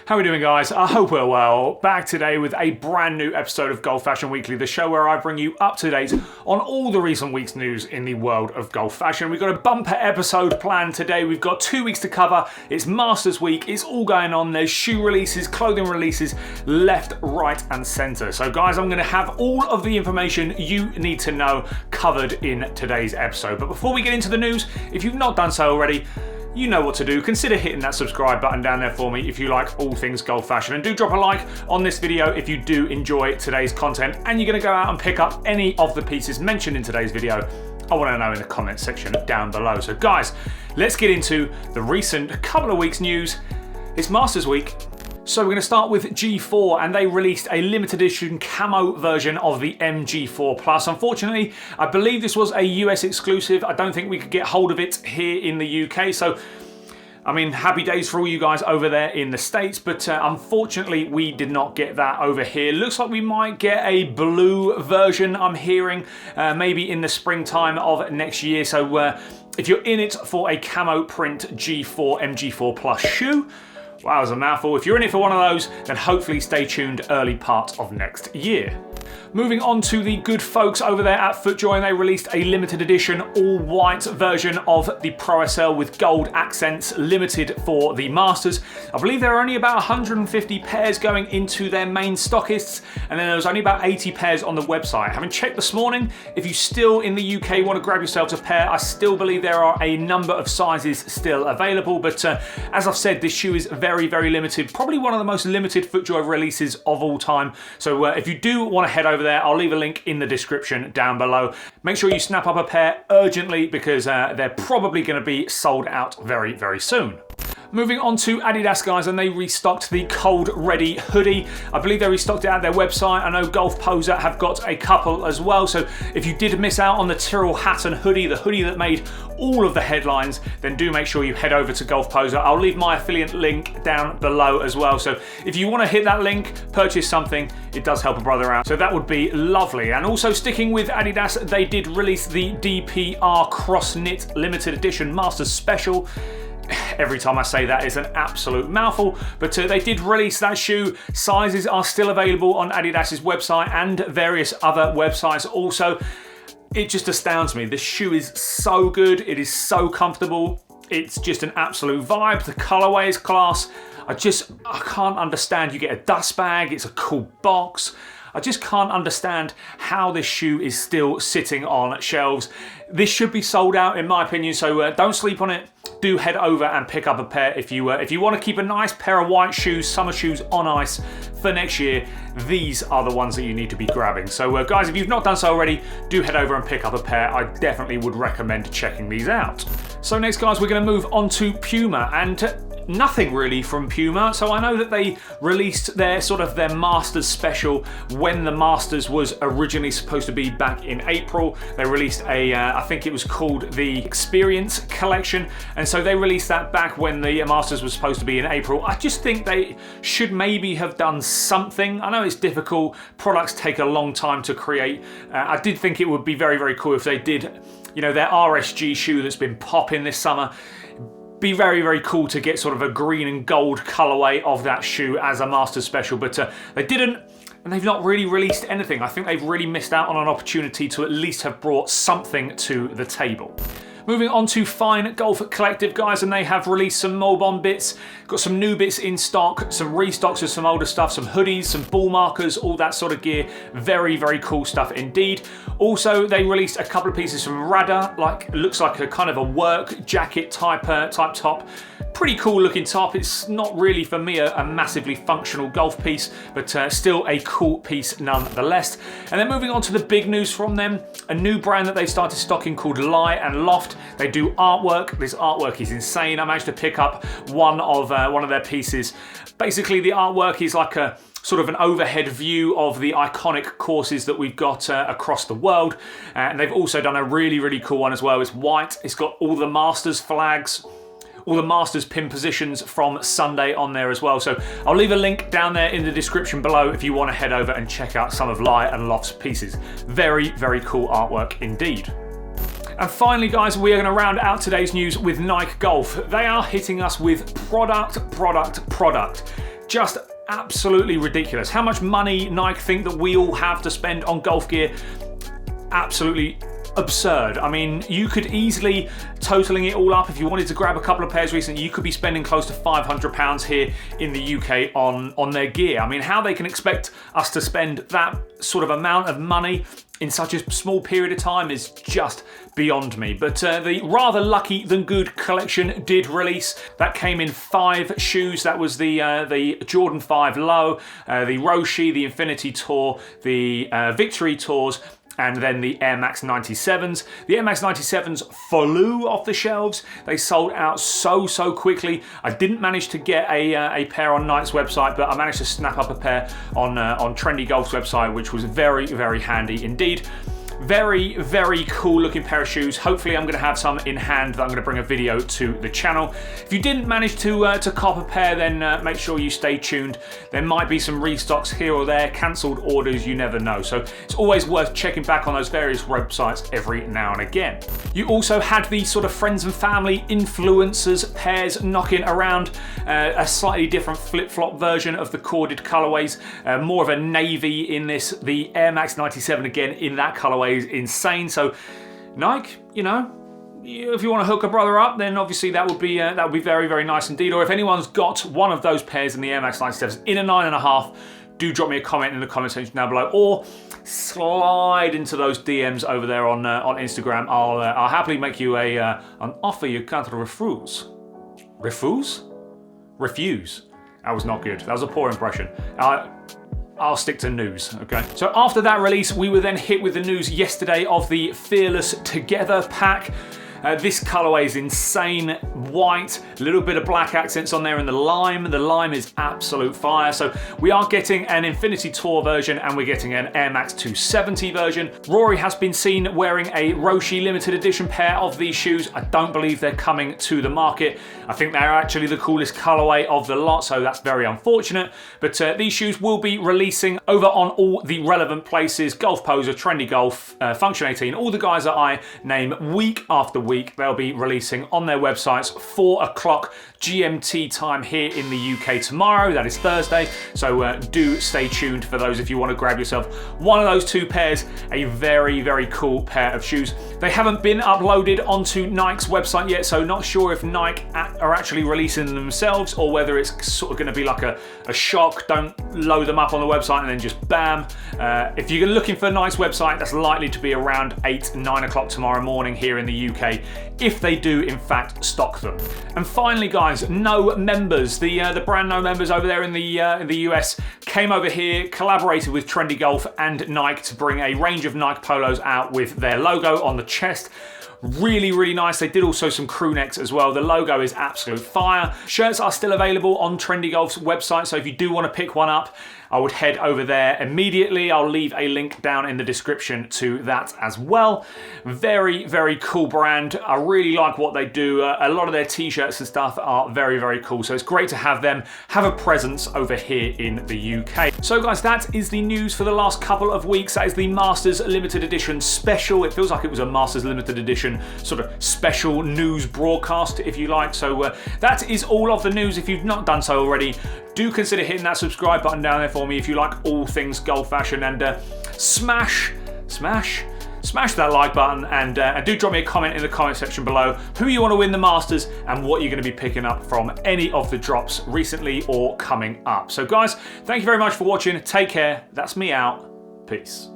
How are we doing, guys? I hope we're well. Back today with a brand new episode of Golf Fashion Weekly, the show where I bring you up to date on all the recent week's news in the world of golf fashion. We've got a bumper episode planned today. We've got 2 weeks to cover. It's Masters Week. It's all going on. There's shoe releases, clothing releases, left, right, and centre. So, guys, I'm going to have all of the information you need to know covered in today's episode. But before we get into the news, if you've not done so already, you know what to do. Consider hitting that subscribe button down there for me if you like all things golf fashion. And do drop a like on this video if you do enjoy today's content and you're going to go out and pick up any of the pieces mentioned in today's video. I want to know in the comments section down below. So guys, let's get into the recent couple of weeks news. It's Masters Week. So we're going to start with G4, and they released a limited edition camo version of the MG4 Plus. Unfortunately, I believe this was a US exclusive. I don't think we could get hold of it here in the UK. So, I mean, happy days for all you guys over there in the States, but unfortunately, we did not get that over here. Looks like we might get a blue version, I'm hearing, maybe in the springtime of next year. So if you're in it for a camo print G4 MG4 Plus shoe, wow, it's a mouthful. If you're in it for one of those, then hopefully stay tuned early part of next year. Moving on to the good folks over there at FootJoy, and they released a limited edition all-white version of the ProSL with gold accents, limited for the Masters. I believe there are only about 150 pairs going into their main stockists, and then there was only about 80 pairs on the website. Having checked this morning, if you still in the UK want to grab yourselves a pair, I still believe there are a number of sizes still available, but as I've said, this shoe is very, very limited. Probably one of the most limited FootJoy releases of all time. So if you do want to head over there, I'll leave a link in the description down below. Make sure you snap up a pair urgently because they're probably going to be sold out very, very soon. Moving on to Adidas, guys, and they restocked the Cold.RDY hoodie. I believe they restocked it at their website. I know Golf Poser have got a couple as well. So if you did miss out on the Tyrrell hat and hoodie, the hoodie that made all of the headlines, then do make sure you head over to Golf Poser. I'll leave my affiliate link down below as well. So if you want to hit that link, purchase something, it does help a brother out. So that would be lovely. And also sticking with Adidas, they did release the DPR Crossknit limited edition Masters Special. Every time I say that is an absolute mouthful, but they did release that shoe. Sizes are still available on Adidas's website and various other websites also. It just astounds me. This shoe is so good. It is so comfortable. It's just an absolute vibe. The colorway is class. I can't understand. You get a dust bag. It's a cool box. I just can't understand how this shoe is still sitting on shelves. This should be sold out in my opinion, so don't sleep on it. Do head over and pick up a pair if you want to keep a nice pair of white shoes, summer shoes on ice for next year. These are the ones that you need to be grabbing. So guys, if you've not done so already, do head over and pick up a pair. I definitely would recommend checking these out. So next, guys, we're going to move on to Puma, and nothing really from Puma. So I know that they released their Masters special when the Masters was originally supposed to be back in April. They released I think it was called the Experience collection, and so they released that back when the Masters was supposed to be in April. I just think they should maybe have done something. I know it's difficult. Products take a long time to create. I did think it would be very, very cool if they did, their RSG shoe that's been popping this summer. Be very, very cool to get sort of a green and gold colorway of that shoe as a Masters special, but they didn't, and they've not really released anything. I think they've really missed out on an opportunity to at least have brought something to the table. Moving on to Fine Golf Collective, guys, and they have released some Malbon bits, got some new bits in stock, some restocks of some older stuff, some hoodies, some ball markers, all that sort of gear. Very, very cool stuff indeed. Also, they released a couple of pieces from Rada, looks like a kind of a work jacket type top. Pretty cool looking top. It's not really for me a massively functional golf piece, but still a cool piece nonetheless. And then moving on to the big news from them, a new brand that they started stocking called Lie and Loft. They do artwork. This artwork is insane. I managed to pick up one of their pieces. Basically, the artwork is like a sort of an overhead view of the iconic courses that we've got across the world. And they've also done a really, really cool one as well. It's white. It's got all the Masters flags, all the Masters pin positions from Sunday on there as well. So I'll leave a link down there in the description below if you want to head over and check out some of Lie and Loft's pieces. Very, very cool artwork indeed. And finally, guys, we are going to round out today's news with Nike Golf. They are hitting us with product. just absolutely ridiculous. How much money Nike think that we all have to spend on golf gear? Absolutely absurd. I mean, you could easily, totaling it all up, if you wanted to grab a couple of pairs recently, you could be spending close to £500 here in the UK on their gear. I mean, how they can expect us to spend that sort of amount of money in such a small period of time is just beyond me. But the rather lucky than good collection did release. That came in 5 shoes. That was the Jordan 5 Low, the Roshi, the Infinity Tour, the Victory Tours, and then the Air Max 97s. The Air Max 97s flew off the shelves. They sold out so quickly. I didn't manage to get a pair on Nike's website, but I managed to snap up a pair on Trendy Golf's website, which was very handy indeed. Very cool looking pair of shoes. Hopefully I'm going to have some in hand that I'm going to bring a video to the channel. If you didn't manage to cop a pair, then make sure you stay tuned. There might be some restocks here or there, cancelled orders, you never know. So it's always worth checking back on those various websites every now and again. You also had these sort of friends and family influencers pairs knocking around, a slightly different flip-flop version of the corded colorways, more of a navy in this. The Air Max 97 again in that colorway is insane. So Nike, you know, if you want to hook a brother up, then obviously that would be very nice indeed. Or if anyone's got one of those pairs in the Air Max 97s in a 9.5, do drop me a comment in the comment section down below, or slide into those DMs over there on Instagram. I'll happily make you an offer you can't refuse. Refuse? That was not good. That was a poor impression. I'll stick to news, okay? So after that release, we were then hit with the news yesterday of the Fearless Together pack. This colorway is insane. White, a little bit of black accents on there in the lime. The lime is absolute fire. So we are getting an Infinity Tour version and we're getting an Air Max 270 version. Rory has been seen wearing a Roshi limited edition pair of these shoes. I don't believe they're coming to the market. I think they're actually the coolest colorway of the lot, so that's very unfortunate. But these shoes will be releasing over on all the relevant places: Golf Poser, Trendy Golf, Function 18, all the guys that I name week after week. They'll be releasing on their websites 4 o'clock GMT time here in the UK tomorrow. That is Thursday. So do stay tuned for those if you want to grab yourself one of those 2 pairs. A very cool pair of shoes. They haven't been uploaded onto Nike's website yet, so not sure if Nike are actually releasing them themselves or whether it's sort of going to be like a shock. Don't load them up on the website and then just bam. If you're looking for Nike's website, that's likely to be around 9 o'clock tomorrow morning here in the UK, if they do in fact stock them. And finally guys, No Members, the brand No Members over there in the US came over here, collaborated with Trendy Golf and Nike to bring a range of Nike polos out with their logo on the chest. Really nice. They did also some crew necks as well. The logo is absolute fire. Shirts are still available on Trendy Golf's website, so if you do want to pick one up, I would head over there immediately. I'll leave a link down in the description to that as well. Very cool brand. I really like what they do. A lot of their t-shirts and stuff are very cool, so it's great to have them have a presence over here in the UK. So guys, that is the news for the last couple of weeks. That is the Masters Limited Edition special. It feels like it was a Masters Limited Edition sort of special news broadcast, if you like. So that is all of the news. If you've not done so already, do consider hitting that subscribe button down there for me if you like all things golf fashion, and smash that like button, and do drop me a comment in the comment section below who you want to win the Masters and what you're going to be picking up from any of the drops recently or coming up. So guys, thank you very much for watching. Take care. That's me out. Peace.